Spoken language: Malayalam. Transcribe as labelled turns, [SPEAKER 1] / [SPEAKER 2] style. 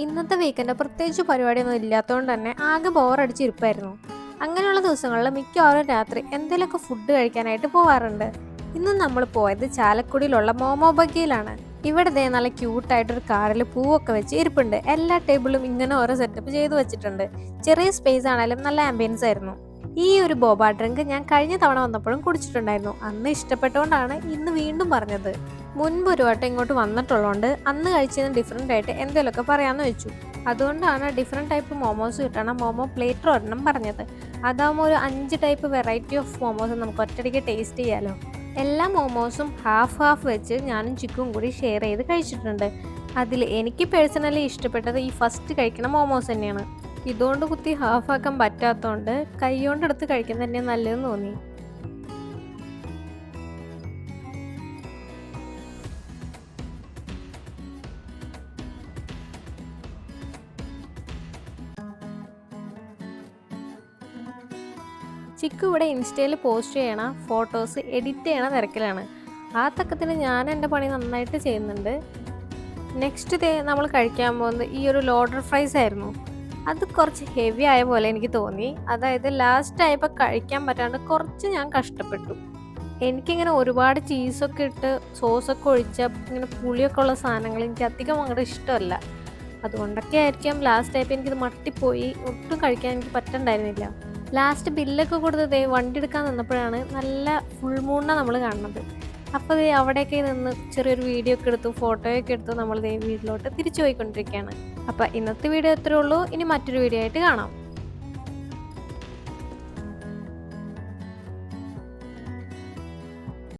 [SPEAKER 1] ഇന്നത്തെ വീക്കെൻഡ് പ്രത്യേകിച്ച് പരിപാടിയൊന്നും ഇല്ലാത്തതുകൊണ്ട് തന്നെ ആകെ ബോറടിച്ചിരിപ്പായിരുന്നു. അങ്ങനെയുള്ള ദിവസങ്ങളിൽ മിക്കവാറും രാത്രി എന്തെങ്കിലുമൊക്കെ ഫുഡ് കഴിക്കാനായിട്ട് പോവാറുണ്ട്. ഇന്ന് നമ്മൾ പോയത് ചാലക്കുടിയിലുള്ള മോമോ ബഗ്ഗിയിലാണ്. ഇവിടെ ദേ നല്ല ക്യൂട്ടായിട്ടൊരു കാറിൽ പൂവൊക്കെ വെച്ച് ഇരിപ്പുണ്ട്. എല്ലാ ടേബിളും ഇങ്ങനെ ഓരോ സെറ്റപ്പ് ചെയ്ത് വെച്ചിട്ടുണ്ട്. ചെറിയ സ്പേസ് ആണെങ്കിലും നല്ല ആംബിയൻസ് ആയിരുന്നു. ഈ ഒരു ബോബ ഡ്രിങ്ക് ഞാൻ കഴിഞ്ഞ തവണ വന്നപ്പോഴും കുടിച്ചിട്ടുണ്ടായിരുന്നു. അന്ന് ഇഷ്ടപ്പെട്ടുകൊണ്ടാണ് ഇന്ന് വീണ്ടും പറഞ്ഞത്. മുൻപ് ഒരു വട്ടം ഇങ്ങോട്ട് വന്നിട്ടുള്ളതുകൊണ്ട് അന്ന് കഴിച്ചതിന് ഡിഫറെൻ്റ് ആയിട്ട് എന്തെങ്കിലുമൊക്കെ പറയാമെന്ന് വെച്ചു. അതുകൊണ്ടാണ് ഡിഫറെൻറ്റ് ടൈപ്പ് മോമോസ് കിട്ടണം മോമോ പ്ലേറ്റർ ഒരെണ്ണം പറഞ്ഞത്. അതാകുമ്പോൾ ഒരു 5 ടൈപ്പ് വെറൈറ്റി ഓഫ് മോമോസ് നമുക്ക് ഒറ്റയടിക്ക് ടേസ്റ്റ് ചെയ്യാമല്ലോ. എല്ലാ മോമോസും ഹാഫ് ഹാഫ് വെച്ച് ഞാനും ചിക്കും കൂടി ഷെയർ ചെയ്ത് കഴിച്ചിട്ടുണ്ട്. അതിൽ എനിക്ക് പേഴ്സണലി ഇഷ്ടപ്പെട്ടത് ഈ ഫസ്റ്റ് കഴിക്കുന്ന മോമോസ് തന്നെയാണ്. ഇതുകൊണ്ട് കുത്തി ഹാഫാക്കാൻ പറ്റാത്തതുകൊണ്ട് കൈ കൊണ്ടെടുത്ത് കഴിക്കുന്നത് തന്നെയാണ് നല്ലതെന്ന് തോന്നി. ചിക്കു ഇവിടെ ഇൻസ്റ്റയിൽ പോസ്റ്റ് ചെയ്യണ ഫോട്ടോസ് എഡിറ്റ് ചെയ്യണ തിരക്കിലാണ്. ആ തക്കത്തിന് ഞാൻ എൻ്റെ പണി നന്നായിട്ട് ചെയ്യുന്നുണ്ട്. നെക്സ്റ്റ് ഡേ നമ്മൾ കഴിക്കാൻ പോകുന്നത് ഈ ഒരു ലോഡർ ഫ്രൈസ് ആയിരുന്നു. അത് കുറച്ച് ഹെവി ആയ പോലെ എനിക്ക് തോന്നി. അതായത് ലാസ്റ്റ് ആയപ്പോൾ കഴിക്കാൻ പറ്റാണ്ട് കുറച്ച് ഞാൻ കഷ്ടപ്പെട്ടു. എനിക്കിങ്ങനെ ഒരുപാട് ചീസൊക്കെ ഇട്ട് സോസൊക്കെ ഒഴിച്ച ഇങ്ങനെ പുളിയൊക്കെ ഉള്ള സാധനങ്ങൾ എനിക്ക് അധികം അങ്ങോട്ട് ഇഷ്ടമല്ല. അതുകൊണ്ടൊക്കെ ആയിരിക്കാം ലാസ്റ്റ് ആയപ്പോൾ എനിക്കിത് മട്ടിപ്പോയി. ഒട്ടും കഴിക്കാൻ എനിക്ക് പറ്റണ്ടായിരുന്നില്ല. ലാസ്റ്റ് ബില്ലൊക്കെ കൊടുത്ത് വണ്ടി എടുക്കാൻ നിന്നപ്പോഴാണ് നല്ല ഫുൾ മൂണിനെ നമ്മൾ കാണുന്നത്. അപ്പോൾ അവിടെയൊക്കെ നിന്ന് ചെറിയൊരു വീഡിയോ ഒക്കെ എടുത്തു, ഫോട്ടോയൊക്കെ എടുത്തു നമ്മൾ വീട്ടിലോട്ട് തിരിച്ചു പോയിക്കൊണ്ടിരിക്കുകയാണ്. അപ്പോൾ ഇന്നത്തെ വീഡിയോ ഇത്രയേ ഉള്ളൂ. ഇനി മറ്റൊരു വീഡിയോ ആയിട്ട് കാണാം.